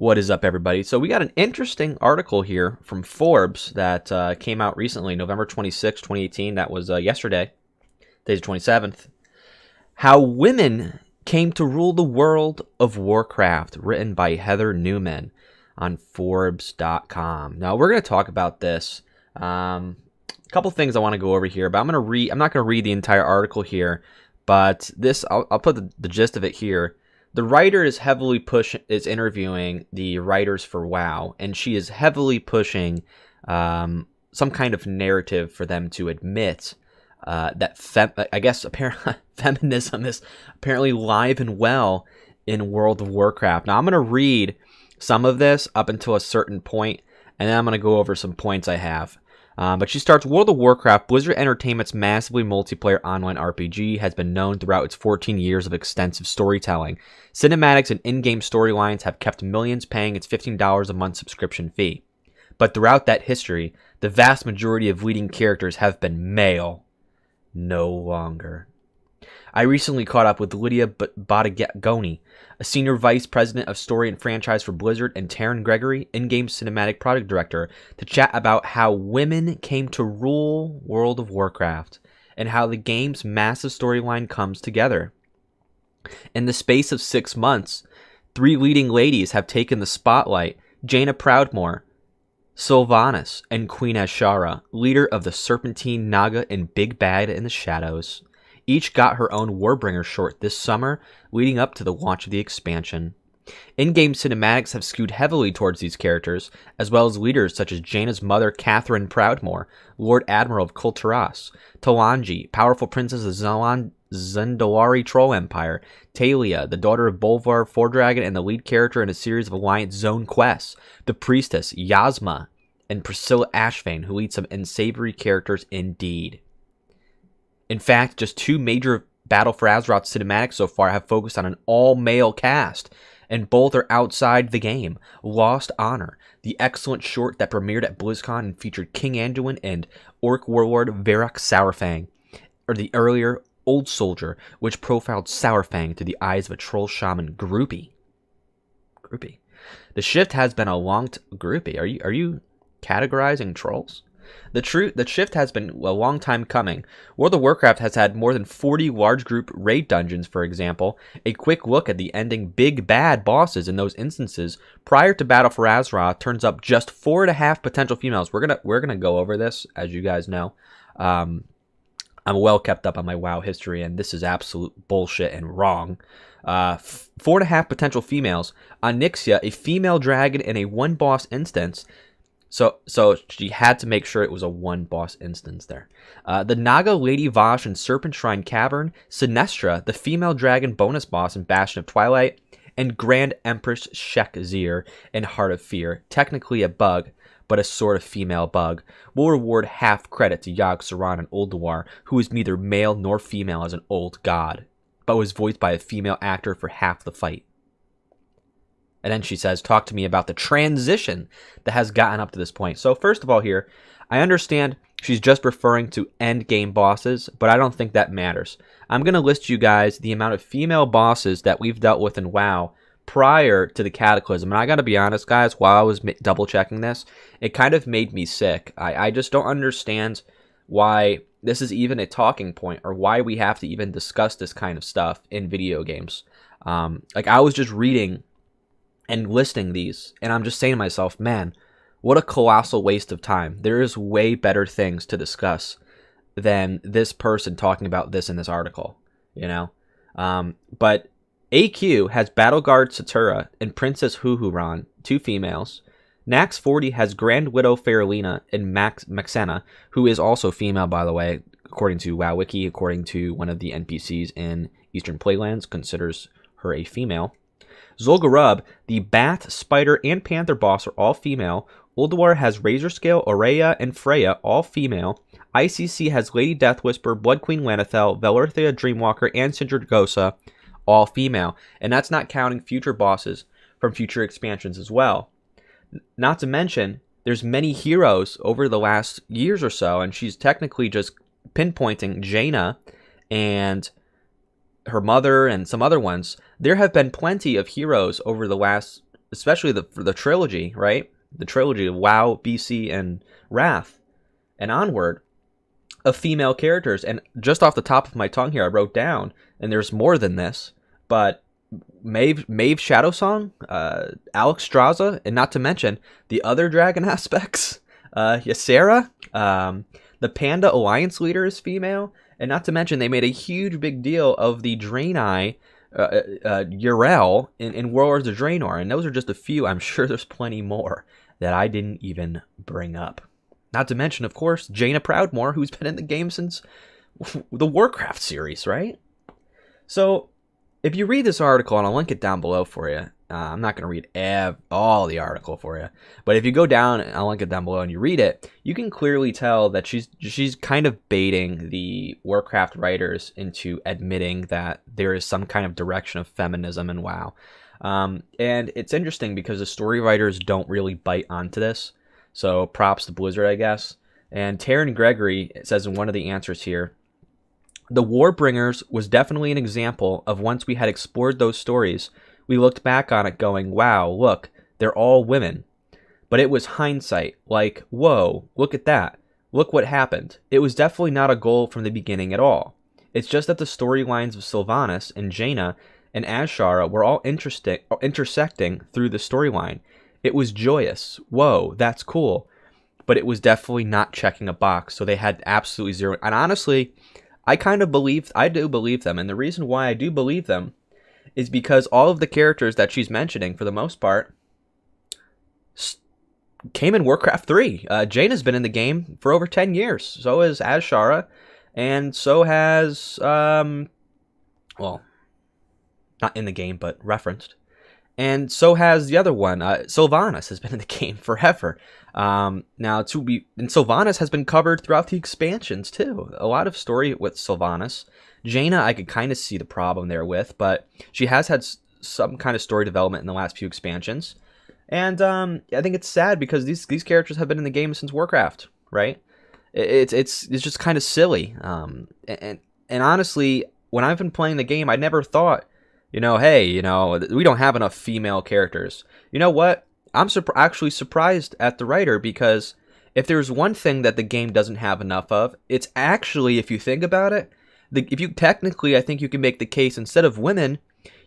What is up, everybody? So we got an interesting article here from Forbes that came out recently, November 26, 2018. That was yesterday, today's 27th. How Women Came to Rule the World of Warcraft, written by Heather Newman on Forbes.com. Now, we're going to talk about this. A couple things I want to go over here, but I'm not going to read the entire article here, but I'll put the gist of it here. The writer is is interviewing the writers for WoW, and she is heavily pushing some kind of narrative for them to admit that feminism is apparently live and well in World of Warcraft. Now, I'm going to read some of this up until a certain point, and then I'm going to go over some points I have. But she starts, World of Warcraft, Blizzard Entertainment's massively multiplayer online RPG, has been known throughout its 14 years of extensive storytelling. Cinematics and in-game storylines have kept millions paying its $15 a month subscription fee. But throughout that history, the vast majority of leading characters have been male. No longer. I recently caught up with Lydia Bottagoni, a senior vice president of story and franchise for Blizzard, and Taryn Gregory, in-game cinematic product director, to chat about how women came to rule World of Warcraft and how the game's massive storyline comes together. In the space of 6 months, 3 leading ladies have taken the spotlight: Jaina Proudmoore, Sylvanas, and Queen Azshara, leader of the Serpentine Naga and Big Bad in the Shadows. Each got her own Warbringer short this summer, leading up to the launch of the expansion. In-game cinematics have skewed heavily towards these characters, as well as leaders such as Jaina's mother, Catherine Proudmoore, Lord Admiral of Kulturas, Talanji, powerful princess of Zendawari Troll Empire, Talia, the daughter of Bolvar Fordragon and the lead character in a series of Alliance Zone quests, the priestess, Yasma, and Priscilla Ashvane, who lead some unsavory characters indeed. In fact, just 2 major Battle for Azeroth cinematics so far have focused on an all-male cast, and both are outside the game. Lost Honor, the excellent short that premiered at BlizzCon and featured King Anduin and Orc Warlord Varrock Sourfang, or the earlier Old Soldier, which profiled Sourfang through the eyes of a troll shaman groupie. The shift has been a groupie. Are you categorizing trolls? The shift has been a long time coming. World of Warcraft has had more than 40 large group raid dungeons, for example. A quick look at the ending big bad bosses in those instances prior to Battle for Azeroth turns up just 4.5 potential females. We're gonna go over this, as you guys know. I'm well kept up on my WoW history, and this is absolute bullshit and wrong. 4.5 potential females. Onyxia, a female dragon in a 1-boss instance. So she had to make sure it was a 1-boss instance there. The Naga, Lady Vosh, and Serpent Shrine Cavern. Sinestra, the female dragon bonus boss in Bastion of Twilight. And Grand Empress Shek'Zir in Heart of Fear. Technically a bug, but a sort of female bug. Will reward half credit to Yogg-Saron and Ulduar, who is neither male nor female as an old god, but was voiced by a female actor for half the fight. And then she says, talk to me about the transition that has gotten up to this point. So first of all here, I understand she's just referring to end game bosses, but I don't think that matters. I'm going to list you guys the amount of female bosses that we've dealt with in WoW prior to the Cataclysm. And I got to be honest, guys, while I was double checking this, it kind of made me sick. I just don't understand why this is even a talking point, or why we have to even discuss this kind of stuff in video games. I was just reading and listing these, and I'm just saying to myself, man, what a colossal waste of time. There is way better things to discuss than this person talking about this in this article, you know? But AQ has Battleguard Satura and Princess Huhuran, 2 females. Nax 40 has Grand Widow Faralina and Maxena, who is also female, by the way, according to WoWWiki, according to one of the NPCs in Eastern Playlands, considers her a female. Zul'Gurub, the Bat, Spider, and Panther boss are all female. Ulduar has Razorscale, Aureia, and Freya, all female. ICC has Lady Deathwhisper, Blood Queen Lanethel, Valerthia Dreamwalker, and Sindragosa, all female. And that's not counting future bosses from future expansions as well. Not to mention, there's many heroes over the last years or so, and she's technically just pinpointing Jaina and her mother and some other ones. There have been plenty of heroes over the last especially the trilogy, right? The trilogy of WoW, BC, and Wrath, and onward, of female characters. And just off the top of my tongue here, I wrote down, and there's more than this, but Maeve Shadowsong, Alex Straza, and not to mention the other dragon aspects, Ysera, the Panda Alliance leader is female, and not to mention they made a huge big deal of the Draenei, Yrel in Warlords of Draenor, and those are just a few. I'm sure there's plenty more that I didn't even bring up. Not to mention, of course, Jaina Proudmoore, who's been in the game since the Warcraft series, right? So, if you read this article, and I'll link it down below for you, I'm not going to read all the article for you, but if you go down, and I'll link it down below, and you read it, you can clearly tell that she's kind of baiting the Warcraft writers into admitting that there is some kind of direction of feminism in WoW. And it's interesting because the story writers don't really bite onto this, so props to Blizzard, I guess. And Taryn Gregory says in one of the answers here, the Warbringers was definitely an example of once we had explored those stories, we looked back on it going, wow, look, they're all women. But it was hindsight, like, whoa, look at that. Look what happened. It was definitely not a goal from the beginning at all. It's just that the storylines of Sylvanas and Jaina and Azshara were all intersecting through the storyline. It was joyous. Whoa, that's cool. But it was definitely not checking a box, so they had absolutely zero. And honestly, I do believe them. And the reason why I do believe them is because all of the characters that she's mentioning, for the most part, came in Warcraft 3. Jaina's been in the game for over 10 years. So has Azshara. And so has, well, not in the game, but referenced. And so has the other one. Sylvanas has been in the game forever. And Sylvanas has been covered throughout the expansions too. A lot of story with Sylvanas. Jaina, I could kind of see the problem there with, but she has had some kind of story development in the last few expansions. And I think it's sad because these characters have been in the game since Warcraft, right? It's just kind of silly. And honestly, when I've been playing the game, I never thought, hey, we don't have enough female characters. You know what? I'm actually surprised at the writer, because if there's one thing that the game doesn't have enough of, it's actually, if you think about it, I think you can make the case, instead of women,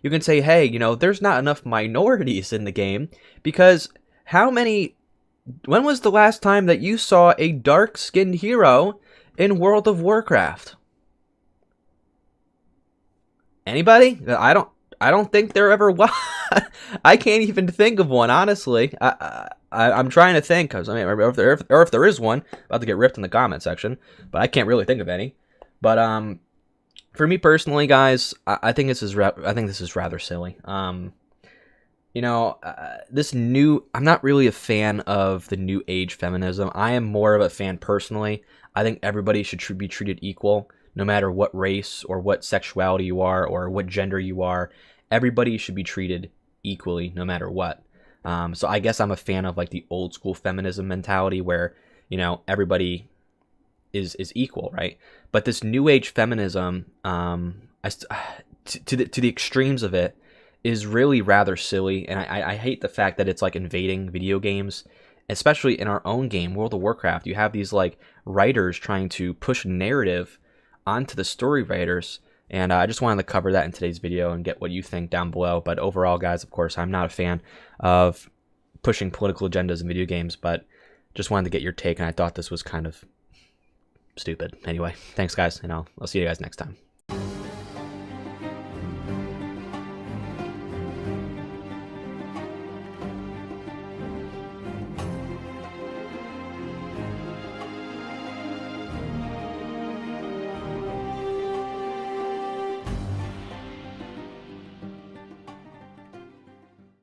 you can say, hey, there's not enough minorities in the game, because when was the last time that you saw a dark-skinned hero in World of Warcraft? Anybody? I don't think there ever was. I can't even think of one, honestly. I'm trying to think, because if there is one, about to get ripped in the comment section, but I can't really think of any. But for me personally, guys, I think this is rather silly. I'm not really a fan of the new age feminism. I am more of a fan personally. I think everybody should be treated equal, no matter what race or what sexuality you are or what gender you are. Everybody should be treated equally, no matter what. So I guess I'm a fan of like the old school feminism mentality where, everybody is equal, right? But this new age feminism, to the extremes of it, is really rather silly. And I hate the fact that it's like invading video games, especially in our own game, World of Warcraft. You have these like writers trying to push narrative onto the story writers. And I just wanted to cover that in today's video and get what you think down below. But overall, guys, of course, I'm not a fan of pushing political agendas in video games, but just wanted to get your take, and I thought this was kind of stupid. Anyway, thanks, guys, and I'll see you guys next time.